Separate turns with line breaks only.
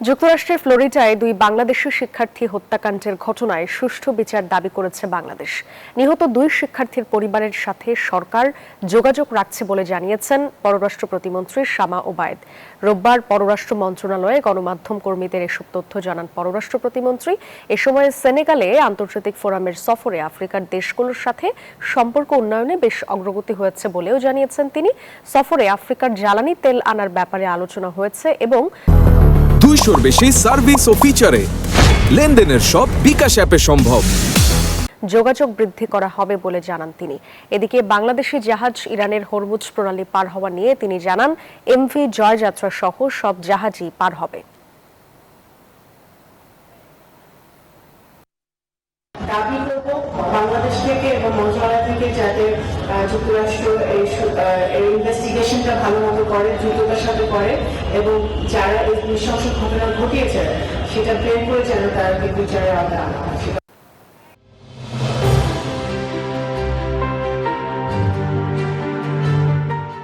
যুক্তরাষ্ট্রের ফ্লোরিডায় দুই বাংলাদেশি শিক্ষার্থী হত্যাকাণ্ডের ঘটনায় সুষ্ঠু বিচার দাবি করেছে বাংলাদেশ। নিহত দুই শিক্ষার্থীর পরিবারের সাথে সরকার যোগাযোগ রাখছে বলে জানিয়েছেন পররাষ্ট্র প্রতিমন্ত্রী শামা ওবায়েদ। রোববার পররাষ্ট্র মন্ত্রণালয়ে গণমাধ্যম কর্মীদের এসব তথ্য জানান পররাষ্ট্র প্রতিমন্ত্রী। এ সময় সেনেগালে আন্তর্জাতিক ফোরামের সফরে আফ্রিকার দেশগুলোর সাথে সম্পর্ক উন্নয়নে বেশ অগ্রগতি হয়েছে বলেও জানিয়েছেন তিনি। সফরে আফ্রিকার জ্বালানি তেল আনার ব্যাপারে আলোচনা হয়েছে এবং
200-র বেশি সার্ভিস ও ফিচারে লেনদেনের সব বিকাশ অ্যাপে সম্ভব।
যোগাযোগ বৃদ্ধি করা হবে বলে জানান তিনি। এদিকে বাংলাদেশি জাহাজ ইরানের হরমুজ প্রণালী পার হওয়া নিয়ে তিনি জানান, এমভি জয়যাত্রা সহ সব জাহাজই পার হবে।
দাবি করব বাংলাদেশ থেকে এবং মন্ত্রণালয় থেকে যাতে যুক্তরাষ্ট্র এই ইনভেস্টিগেশনটা ভালো মতো করে, দ্রুততার সাথে করে এবং যারা এই নৃশংস ঘটনা ঘটিয়েছে সেটা প্রেম করে যেন তার বিচারের আওতায় আনা হয়।